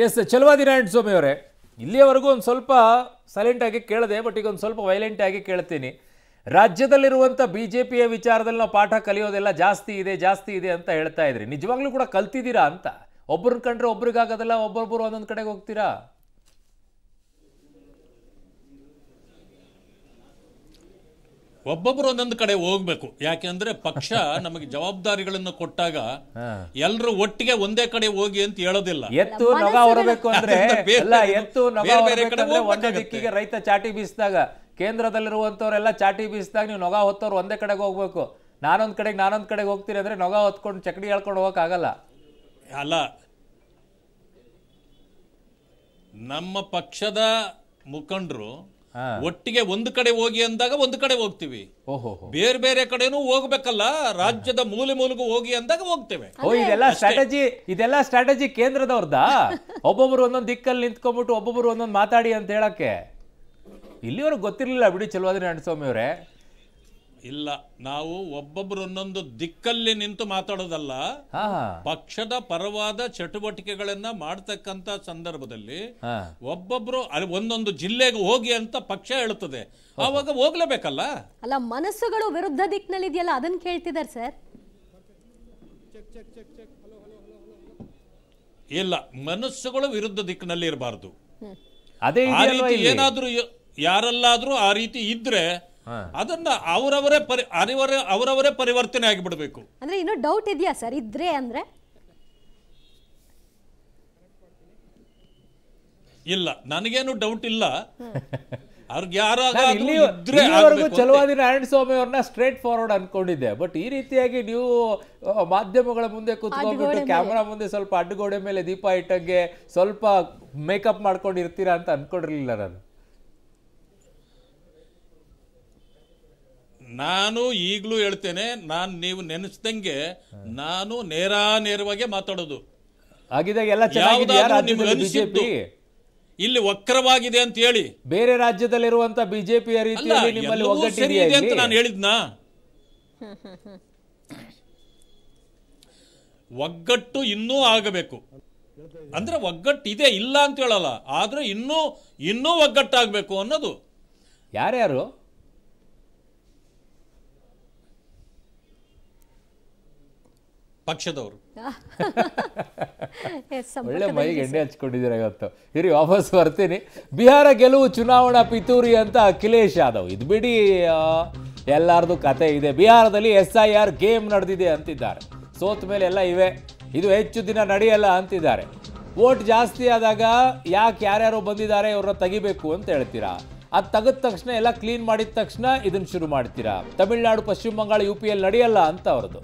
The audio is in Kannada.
ಎಸ್ ಚಲವಾದಿ ನಾರಾಯಣ ಸ್ವಾಮಿ ಅವರೇ, ಇಲ್ಲಿಯವರೆಗೂ ಒಂದು ಸ್ವಲ್ಪ ಸೈಲೆಂಟ್ ಆಗಿ ಕೇಳಿದೆ, ಬಟ್ ಈಗ ಒಂದು ಸ್ವಲ್ಪ ವೈಲೆಂಟ್ ಆಗಿ ಕೇಳ್ತೀನಿ. ರಾಜ್ಯದಲ್ಲಿರುವಂಥ ಬಿಜೆಪಿಯ ವಿಚಾರದಲ್ಲಿ ನಾವು ಪಾಠ ಕಲಿಯೋದೆಲ್ಲ ಜಾಸ್ತಿ ಇದೆ ಅಂತ ಹೇಳ್ತಾ ಇದ್ರಿ. ನಿಜವಾಗ್ಲೂ ಕೂಡ ಕಲ್ತಿದ್ದೀರಾ ಅಂತ? ಒಬ್ಬರನ್ನ ಕಂಡ್ರೆ ಒಬ್ರಿಗಾಗೋದಲ್ಲ, ಒಬ್ಬೊಬ್ಬರು ಒಂದೊಂದು ಕಡೆಗೆ ಹೋಗ್ತೀರಾ? ಒಬ್ಬೊಬ್ರು ಒಂದೊಂದು ಕಡೆ ಹೋಗ್ಬೇಕು. ಯಾಕೆಂದ್ರೆ ಪಕ್ಷ ನಮಗೆ ಜವಾಬ್ದಾರಿಗಳನ್ನು ಕೊಟ್ಟಾಗ ಎಲ್ಲರೂ ಒಟ್ಟಿಗೆ ಒಂದೇ ಕಡೆ ಹೋಗಿ ಅಂತ ಹೇಳೋದಿಲ್ಲ. ಎತ್ತು ನೊಗ ಹೊರಬೇಕು ಅಂದ್ರೆ ಎತ್ತು ನೊಗ ಹೊರಬೇಕಂದ್ರೆ ಒಂದೇ ದಿಕ್ಕಿಗೆ ರೈತ ಚಾಟಿ ಬೀಸಿದಾಗ, ಕೇಂದ್ರದಲ್ಲಿರುವಂತವರೆಲ್ಲ ಚಾಟಿ ಬೀಸಿದಾಗ ನೀವು ನೊಗ ಹೊತ್ತವ್ರು ಒಂದೇ ಕಡೆಗೆ ಹೋಗ್ಬೇಕು. ನಾನೊಂದ್ ಕಡೆಗೆ ಹೋಗ್ತೀರಿ ಅಂದ್ರೆ ನೊಗ ಹೊತ್ಕೊಂಡು ಚಕಡಿ ಹೇಳ್ಕೊಂಡು ಹೋಗಕ್ ಆಗಲ್ಲ ಅಲ್ಲ. ನಮ್ಮ ಪಕ್ಷದ ಮುಖಂಡರು ಒಟ್ಟಿಗೆ ಒಂದು ಕಡೆ ಹೋಗಿ ಅಂದಾಗ ಒಂದು ಕಡೆ ಹೋಗ್ತೀವಿ, ಬೇರೆ ಬೇರೆ ಕಡೆನೂ ಹೋಗ್ಬೇಕಲ್ಲ. ರಾಜ್ಯದ ಮೂಲೆ ಮೂಲೆಗೂ ಹೋಗಿ ಅಂದಾಗ ಹೋಗ್ತೇವೆ. ಇದೆಲ್ಲ ಸ್ಟ್ರಾಟಜಿ ಕೇಂದ್ರದವ್ರದಾ? ಒಬ್ಬೊಬ್ರು ಒಂದೊಂದು ದಿಕ್ಕಲ್ಲಿ ನಿಂತ್ಕೊಂಡ್ಬಿಟ್ಟು ಒಬ್ಬೊಬ್ರು ಒಂದೊಂದು ಮಾತಾಡಿ ಅಂತ ಹೇಳಕ್ಕೆ ಇಲ್ಲಿವರೆಗೂ ಗೊತ್ತಿರ್ಲಿಲ್ಲ ಬಿಡಿ ಚಲವಾದಿ ನಾರಾಯಣ ಸ್ವಾಮಿ ಅವರೇ. ಇಲ್ಲ, ನಾವು ಒಬ್ಬೊಬ್ರು ಒಂದೊಂದು ದಿಕ್ಕಲ್ಲಿ ನಿಂತು ಮಾತಾಡೋದಲ್ಲ. ಪಕ್ಷದ ಪರವಾದ ಚಟುವಟಿಕೆಗಳನ್ನ ಮಾಡ್ತಕ್ಕಂತ ಸಂದರ್ಭದಲ್ಲಿ ಒಬ್ಬೊಬ್ರು ಅಲ್ಲಿ ಒಂದೊಂದು ಜಿಲ್ಲೆಗೆ ಹೋಗಿ ಅಂತ ಪಕ್ಷ ಹೇಳುತ್ತದೆ, ಆವಾಗ ಹೋಗ್ಲೇಬೇಕಲ್ಲ. ಅಲ್ಲ, ಮನಸ್ಸುಗಳು ವಿರುದ್ಧ ದಿಕ್ಕಿನಲ್ಲಿ ಇದೆಯಲ್ಲ, ಅದನ್ನ ಕೇಳ್ತಿದ್ದಾರೆ ಸರ್. ಇಲ್ಲ, ಮನಸ್ಸುಗಳು ವಿರುದ್ಧ ದಿಕ್ಕಿನಲ್ಲಿ ಇರಬಾರ್ದು. ಅದೇ ಏನಾದ್ರೂ ಯಾರಲ್ಲಾದ್ರೂ ಆ ರೀತಿ ಇದ್ರೆ ಅದನ್ನ ಅವರವರೇ ಪರಿವರ್ತನೆ ಆಗಿಬಿಡ್ಬೇಕು. ಅಂದ್ರೆ ಇನ್ನೂ ಡೌಟ್ ಇದೆಯಾ ಸರ್? ಇದ್ರೆ ಅಂದ್ರೆ ಇಲ್ಲ, ನನಗೇನು ಡೌಟ್ ಇಲ್ಲ. ಅವ್ರಿಗೆ ಚಲವಾದಿ ನಾರಾಯಣ ಸ್ವಾಮಿ ಅವ್ರನ್ನ ಸ್ಟ್ರೇಟ್ ಫಾರ್ವರ್ಡ್ ಅನ್ಕೊಂಡಿದ್ದೆ, ಬಟ್ ಈ ರೀತಿಯಾಗಿ ನೀವು ಮಾಧ್ಯಮಗಳ ಮುಂದೆ ಕೂತ್ಕೊಂಡ್ಬಿಟ್ಟು ಕ್ಯಾಮ್ರಾ ಮುಂದೆ ಸ್ವಲ್ಪ ಅಡ್ಡಗೋಡೆ ಮೇಲೆ ದೀಪ ಇಟ್ಟಂಗೆ ಸ್ವಲ್ಪ ಮೇಕಪ್ ಮಾಡ್ಕೊಂಡಿರ್ತೀರಾ ಅಂತ ಅನ್ಕೊಂಡಿರ್ಲಿಲ್ಲ ನಾನು. ನಾನು ಈಗಲೂ ಹೇಳ್ತೇನೆ, ನೀವು ನೆನೆಸ್ದಂಗೆ ನಾನು ನೇರವಾಗಿ ಮಾತಾಡೋದು. ಬಿಜೆಪಿ ಇಲ್ಲಿ ವಕ್ರವಾಗಿದೆ ಅಂತ ಹೇಳಿ ಬೇರೆ ರಾಜ್ಯದಲ್ಲಿರುವಂತ ಬಿಜೆಪಿಯ ರೀತಿಯಲ್ಲಿ ನಿಮ್ಮಲ್ಲಿ ಒಗ್ಗಟ್ಟಿದೆ ಅಂತ ನಾನು ಹೇಳಿದ್ನಾ? ಒಗ್ಗಟ್ಟು ಇನ್ನೂ ಆಗಬೇಕು. ಅಂದ್ರೆ ಒಗ್ಗಟ್ಟಿದೆ, ಇಲ್ಲ ಅಂತ ಹೇಳಲ್ಲ, ಆದ್ರೆ ಇನ್ನೂ ಒಗ್ಗಟ್ಟಾಗಬೇಕು ಅನ್ನೋದು. ಯಾರ್ಯಾರು ಪಕ್ಷದವರು ಒಳ್ಳೆ ಮೈಗೆ ಎಣ್ಣೆ ಹಚ್ಕೊಂಡಿದ್ದೀರ ಇವತ್ತು. ಇರಿ, ವಾಪಸ್ ಬರ್ತೀನಿ. ಬಿಹಾರ ಗೆಲುವು ಚುನಾವಣಾ ಪಿತೂರಿ ಅಂತ ಅಖಿಲೇಶ್ ಯಾದವ್. ಇದು ಬಿಡಿ, ಎಲ್ಲಾರ್ದು ಕತೆ ಇದೆ. ಬಿಹಾರದಲ್ಲಿ SIR ಗೇಮ್ ನಡೆದಿದೆ ಅಂತಿದ್ದಾರೆ. ಸೋತ ಮೇಲೆ ಎಲ್ಲ ಇವೆ, ಇದು ಹೆಚ್ಚು ದಿನ ನಡೆಯಲ್ಲ ಅಂತಿದ್ದಾರೆ. ವೋಟ್ ಜಾಸ್ತಿ ಆದಾಗ ಯಾರ್ಯಾರು ಬಂದಿದ್ದಾರೆ ಇವ್ರನ್ನ ತೆಗಿಬೇಕು ಅಂತ ಹೇಳ್ತೀರಾ. ಅದು ತೆಗೆದ ತಕ್ಷಣ ಎಲ್ಲ ಕ್ಲೀನ್ ಮಾಡಿದ ತಕ್ಷಣ ಇದನ್ನು ಶುರು ಮಾಡ್ತೀರಾ. ತಮಿಳುನಾಡು, ಪಶ್ಚಿಮ ಬಂಗಾಳ, UP ನಡೆಯಲ್ಲ ಅಂತ ಅವ್ರದ್ದು.